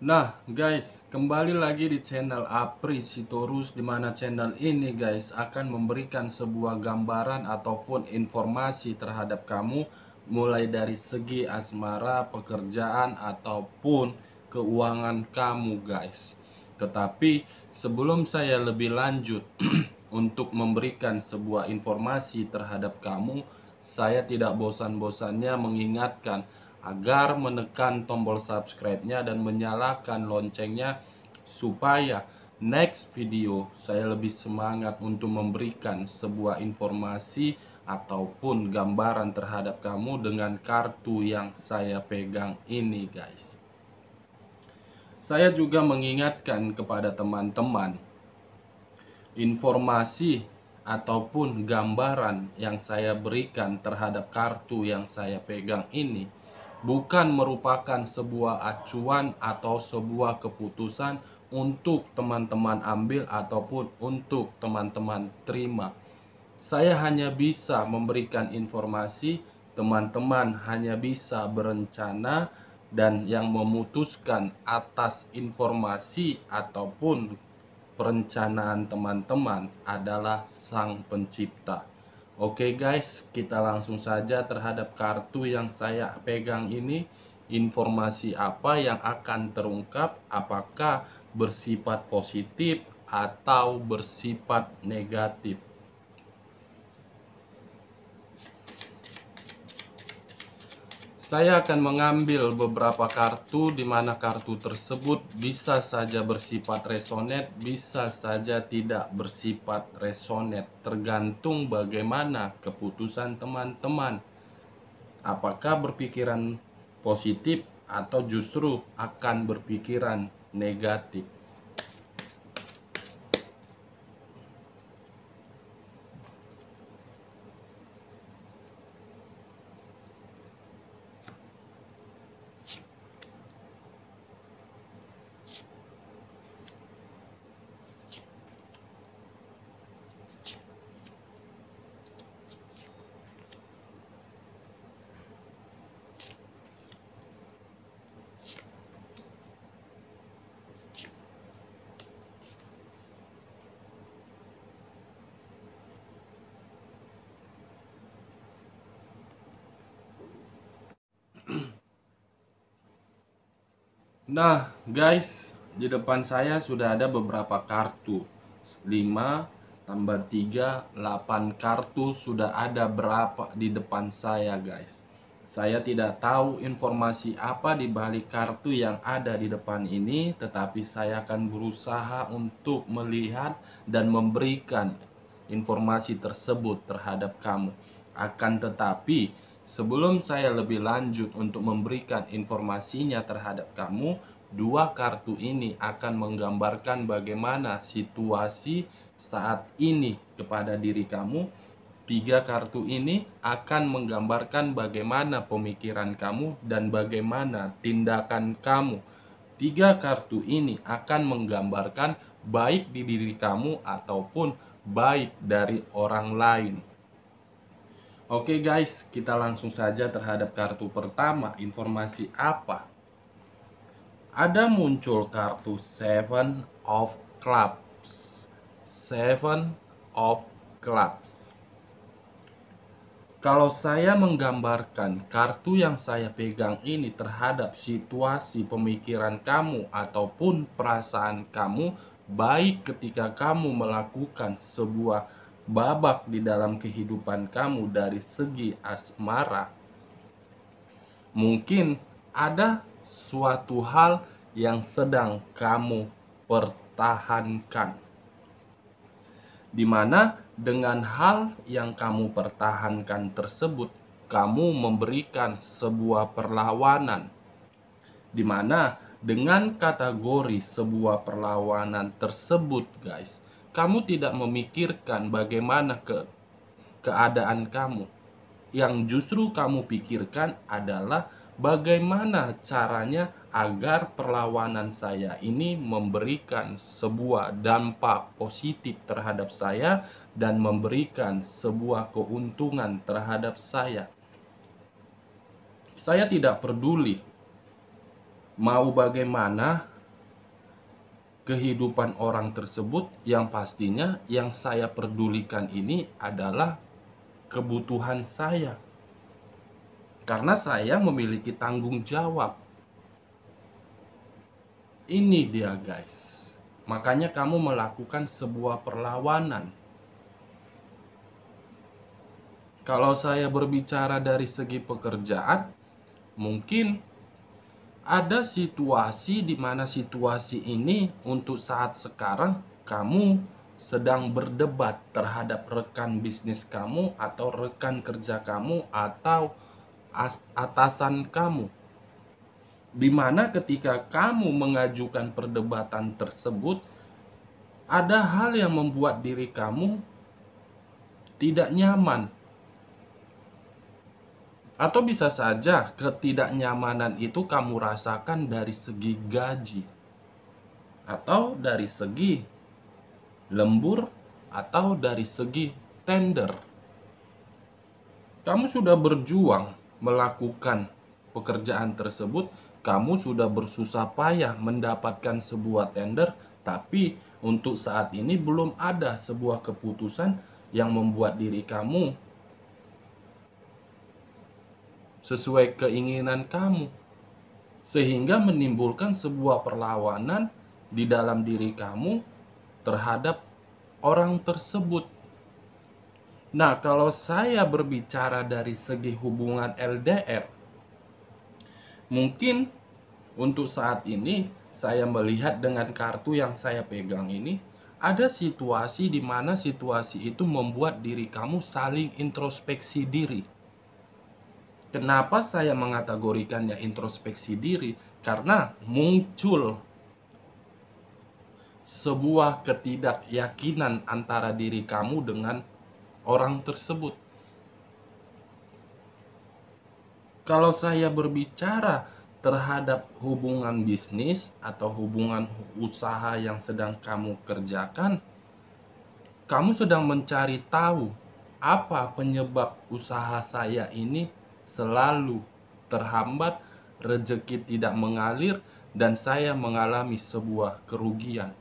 Nah guys, kembali lagi di channel Apri Sitorus, di mana channel ini guys akan memberikan sebuah gambaran ataupun informasi terhadap kamu, mulai dari segi asmara, pekerjaan ataupun keuangan kamu guys. Tetapi sebelum saya lebih lanjut untuk memberikan sebuah informasi terhadap kamu, saya tidak bosan-bosannya mengingatkan agar menekan tombol subscribe-nya dan menyalakan loncengnya, supaya next video saya lebih semangat untuk memberikan sebuah informasi ataupun gambaran terhadap kamu dengan kartu yang saya pegang ini guys. Saya juga mengingatkan kepada teman-teman, informasi ataupun gambaran yang saya berikan terhadap kartu yang saya pegang ini bukan merupakan sebuah acuan atau sebuah keputusan untuk teman-teman ambil ataupun untuk teman-teman terima. Saya hanya bisa memberikan informasi, teman-teman hanya bisa berencana, dan yang memutuskan atas informasi ataupun perencanaan teman-teman adalah Sang Pencipta. Oke guys, kita langsung saja terhadap kartu yang saya pegang ini. Informasi apa yang akan terungkap, apakah bersifat positif atau bersifat negatif? Saya akan mengambil beberapa kartu, di mana kartu tersebut bisa saja bersifat resonate, bisa saja tidak bersifat resonate, tergantung bagaimana keputusan teman-teman. Apakah berpikiran positif atau justru akan berpikiran negatif? Nah guys, di depan saya sudah ada beberapa kartu. 5 tambah 3, 8 kartu sudah ada berapa di depan saya guys. Saya tidak tahu informasi apa di balik kartu yang ada di depan ini, tetapi saya akan berusaha untuk melihat dan memberikan informasi tersebut terhadap kamu. Akan tetapi sebelum saya lebih lanjut untuk memberikan informasinya terhadap kamu, dua kartu ini akan menggambarkan bagaimana situasi saat ini kepada diri kamu. Tiga kartu ini akan menggambarkan bagaimana pemikiran kamu dan bagaimana tindakan kamu. Tiga kartu ini akan menggambarkan baik di diri kamu ataupun baik dari orang lain. Oke guys, kita langsung saja terhadap kartu pertama. Informasi apa? Ada muncul kartu Seven of Clubs. Seven of Clubs. Kalau saya menggambarkan kartu yang saya pegang ini terhadap situasi pemikiran kamu ataupun perasaan kamu, baik ketika kamu melakukan sebuah babak di dalam kehidupan kamu dari segi asmara, mungkin ada suatu hal yang sedang kamu pertahankan, di mana dengan hal yang kamu pertahankan tersebut, kamu memberikan sebuah perlawanan, di mana dengan kategori sebuah perlawanan tersebut guys, kamu tidak memikirkan bagaimana keadaan kamu. Yang justru kamu pikirkan adalah bagaimana caranya agar perlawanan saya ini memberikan sebuah dampak positif terhadap saya dan memberikan sebuah keuntungan terhadap saya. Saya tidak peduli mau bagaimana kehidupan orang tersebut, yang pastinya yang saya pedulikan ini adalah kebutuhan saya. Karena saya memiliki tanggung jawab. Ini dia guys. Makanya kamu melakukan sebuah perlawanan. Kalau saya berbicara dari segi pekerjaan, mungkin ada situasi di mana situasi ini untuk saat sekarang kamu sedang berdebat terhadap rekan bisnis kamu atau rekan kerja kamu atau atasan kamu. Di mana ketika kamu mengajukan perdebatan tersebut, ada hal yang membuat diri kamu tidak nyaman. Atau bisa saja ketidaknyamanan itu kamu rasakan dari segi gaji, atau dari segi lembur, atau dari segi tender. Kamu sudah berjuang melakukan pekerjaan tersebut, kamu sudah bersusah payah mendapatkan sebuah tender, tapi untuk saat ini belum ada sebuah keputusan yang membuat diri kamu sesuai keinginan kamu, sehingga menimbulkan sebuah perlawanan di dalam diri kamu terhadap orang tersebut. Nah, kalau saya berbicara dari segi hubungan LDR, mungkin untuk saat ini saya melihat dengan kartu yang saya pegang ini, ada situasi di mana situasi itu membuat diri kamu saling introspeksi diri. Kenapa saya mengategorikannya introspeksi diri? Karena muncul sebuah ketidakyakinan antara diri kamu dengan orang tersebut. Kalau saya berbicara terhadap hubungan bisnis atau hubungan usaha yang sedang kamu kerjakan, kamu sedang mencari tahu apa penyebab usaha saya ini selalu terhambat, rezeki tidak mengalir, dan saya mengalami sebuah kerugian.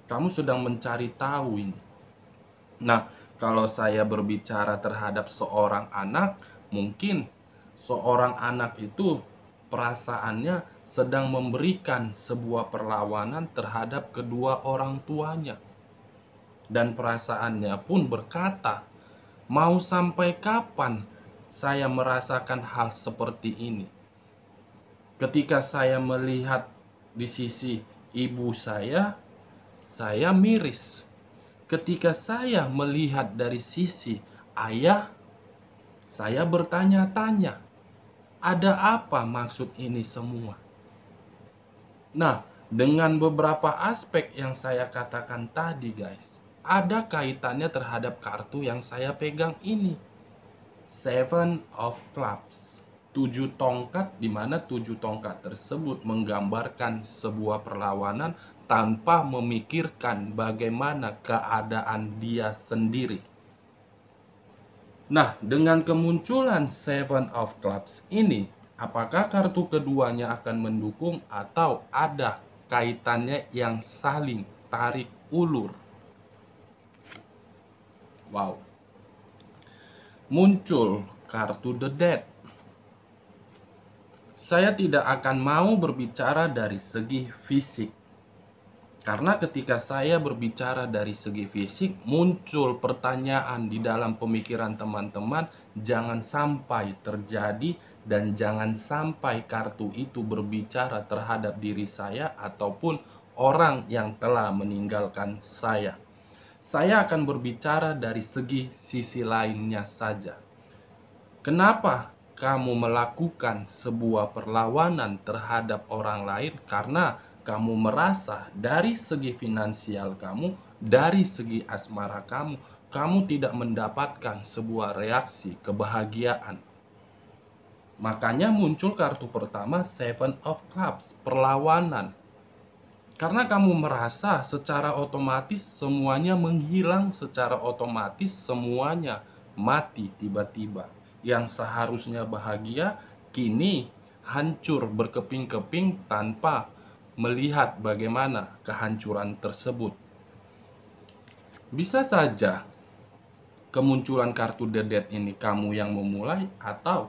Kamu sedang mencari tahu ini. Nah, kalau saya berbicara terhadap seorang anak, mungkin seorang anak itu perasaannya sedang memberikan sebuah perlawanan terhadap kedua orang tuanya. Dan perasaannya pun berkata, mau sampai kapan saya merasakan hal seperti ini? Ketika saya melihat di sisi ibu saya miris. Ketika saya melihat dari sisi ayah, saya bertanya-tanya, ada apa maksud ini semua? Nah, dengan beberapa aspek yang saya katakan tadi guys, ada kaitannya terhadap kartu yang saya pegang ini. Seven of Clubs, 7 tongkat, di mana 7 tongkat tersebut menggambarkan sebuah perlawanan tanpa memikirkan bagaimana keadaan dia sendiri. Nah, dengan kemunculan Seven of Clubs ini, apakah kartu keduanya akan mendukung atau ada kaitannya yang saling tarik ulur? Wow. Muncul kartu The Death. Saya tidak akan mau berbicara dari segi fisik. Karena ketika saya berbicara dari segi fisik, muncul pertanyaan di dalam pemikiran teman-teman, jangan sampai terjadi dan jangan sampai kartu itu berbicara terhadap diri saya ataupun orang yang telah meninggalkan saya. Saya akan berbicara dari sisi lainnya saja. Kenapa kamu melakukan sebuah perlawanan terhadap orang lain? Karena kamu merasa dari segi finansial kamu, dari segi asmara kamu, kamu tidak mendapatkan sebuah reaksi kebahagiaan. Makanya muncul kartu pertama, Seven of Clubs, perlawanan. Karena kamu merasa secara otomatis semuanya menghilang, secara otomatis semuanya mati tiba-tiba. Yang seharusnya bahagia, kini hancur berkeping-keping tanpa melihat bagaimana kehancuran tersebut. Bisa saja kemunculan kartu The Death ini kamu yang memulai, atau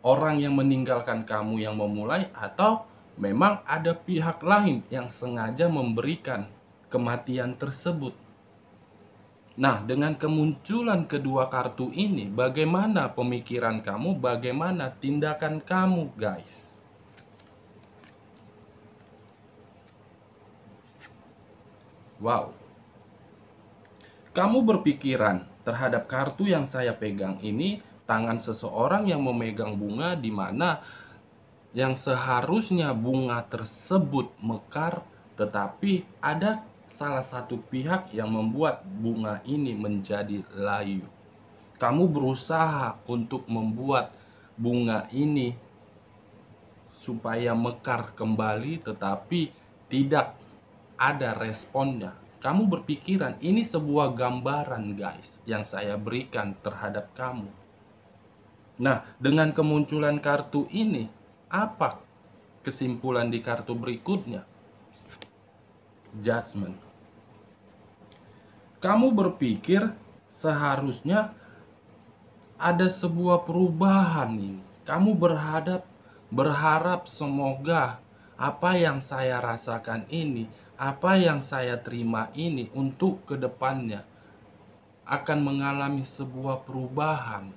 orang yang meninggalkan kamu yang memulai, atau memang ada pihak lain yang sengaja memberikan kematian tersebut. Nah, dengan kemunculan kedua kartu ini, bagaimana pemikiran kamu, bagaimana tindakan kamu, guys? Wow. Kamu berpikiran terhadap kartu yang saya pegang ini, tangan seseorang yang memegang bunga, di mana yang seharusnya bunga tersebut mekar, tetapi ada salah satu pihak yang membuat bunga ini menjadi layu. Kamu berusaha untuk membuat bunga ini supaya mekar kembali, tetapi tidak ada responnya. Kamu berpikiran ini sebuah gambaran, guys, yang saya berikan terhadap kamu. Nah, dengan kemunculan kartu ini, apa kesimpulan di kartu berikutnya? Judgment. Kamu berpikir seharusnya ada sebuah perubahan ini. Kamu berharap semoga apa yang saya rasakan ini, apa yang saya terima ini untuk kedepannya akan mengalami sebuah perubahan.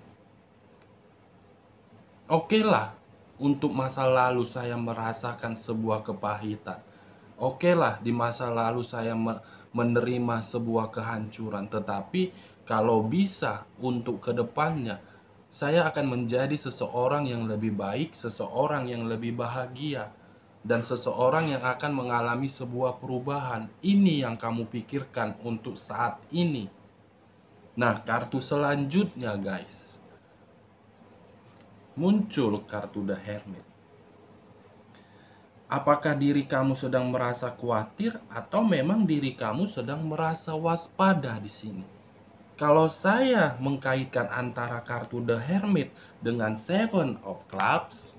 Oke lah, untuk masa lalu saya merasakan sebuah kepahitan. Oke lah, di masa lalu saya menerima sebuah kehancuran. Tetapi kalau bisa untuk kedepannya, saya akan menjadi seseorang yang lebih baik, seseorang yang lebih bahagia, dan seseorang yang akan mengalami sebuah perubahan. Ini yang kamu pikirkan untuk saat ini. Nah, kartu selanjutnya, guys, muncul kartu The Hermit. Apakah diri kamu sedang merasa khawatir, atau memang diri kamu sedang merasa waspada di sini? Kalau saya mengkaitkan antara kartu The Hermit dengan Seven of Clubs,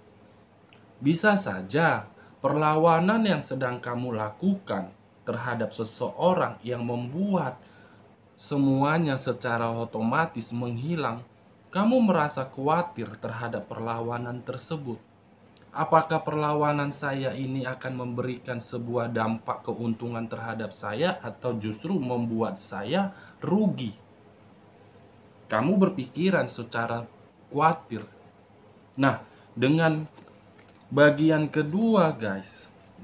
bisa saja perlawanan yang sedang kamu lakukan terhadap seseorang yang membuat semuanya secara otomatis menghilang, kamu merasa khawatir terhadap perlawanan tersebut. Apakah perlawanan saya ini akan memberikan sebuah dampak keuntungan terhadap saya, atau justru membuat saya rugi? Kamu berpikiran secara khawatir. Nah, dengan bagian kedua, guys,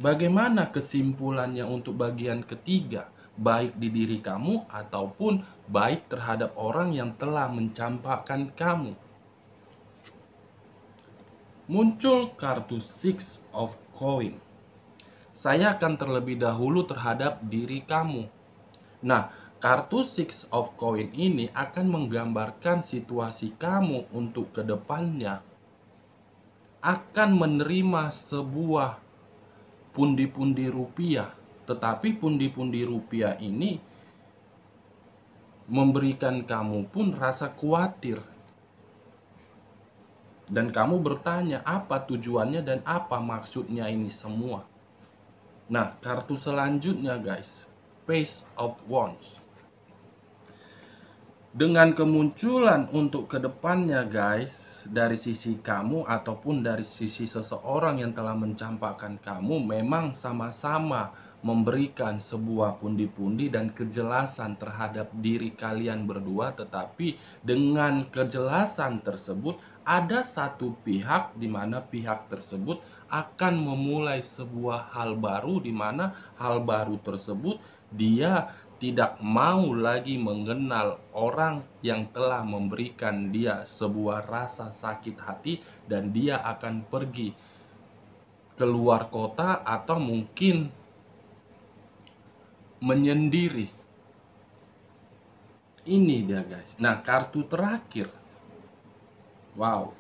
bagaimana kesimpulannya untuk bagian ketiga? Baik di diri kamu ataupun baik terhadap orang yang telah mencampakkan kamu. Muncul kartu Six of Coin. Saya akan terlebih dahulu terhadap diri kamu. Nah, kartu Six of Coin ini akan menggambarkan situasi kamu untuk kedepannya akan menerima sebuah pundi-pundi rupiah. Tetapi pundi-pundi rupiah ini memberikan kamu pun rasa khawatir. Dan kamu bertanya apa tujuannya dan apa maksudnya ini semua. Nah, kartu selanjutnya, guys, Page of Wands. Dengan kemunculan untuk kedepannya, guys, dari sisi kamu ataupun dari sisi seseorang yang telah mencampakkan kamu, memang sama-sama memberikan sebuah pundi-pundi dan kejelasan terhadap diri kalian berdua. Tetapi dengan kejelasan tersebut, ada satu pihak di mana pihak tersebut akan memulai sebuah hal baru, di mana hal baru tersebut dia tidak mau lagi mengenal orang yang telah memberikan dia sebuah rasa sakit hati, dan dia akan pergi keluar kota atau mungkin menyendiri. Ini dia, guys. Nah, kartu terakhir. Wow.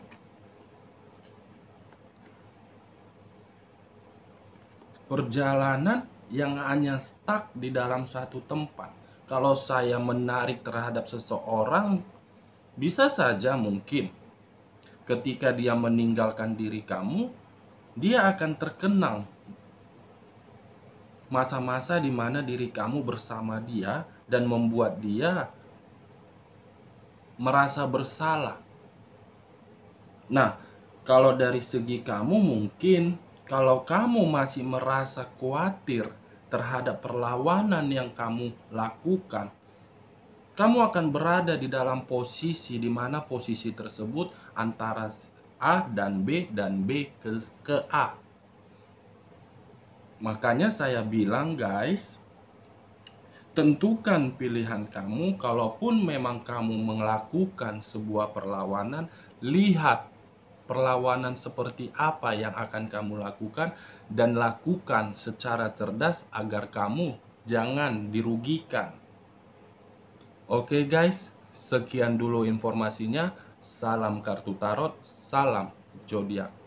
Perjalanan yang hanya stuck di dalam satu tempat. Kalau saya menarik terhadap seseorang, bisa saja mungkin ketika dia meninggalkan diri kamu, dia akan terkenang masa-masa di mana diri kamu bersama dia dan membuat dia merasa bersalah. Nah, kalau dari segi kamu mungkin kalau kamu masih merasa khawatir terhadap perlawanan yang kamu lakukan, kamu akan berada di dalam posisi di mana posisi tersebut antara A dan B ke A. Makanya saya bilang guys, tentukan pilihan kamu. Kalaupun memang kamu melakukan sebuah perlawanan, lihat perlawanan seperti apa yang akan kamu lakukan dan lakukan secara cerdas agar kamu jangan dirugikan. Oke guys, sekian dulu informasinya. Salam kartu tarot, salam zodiak.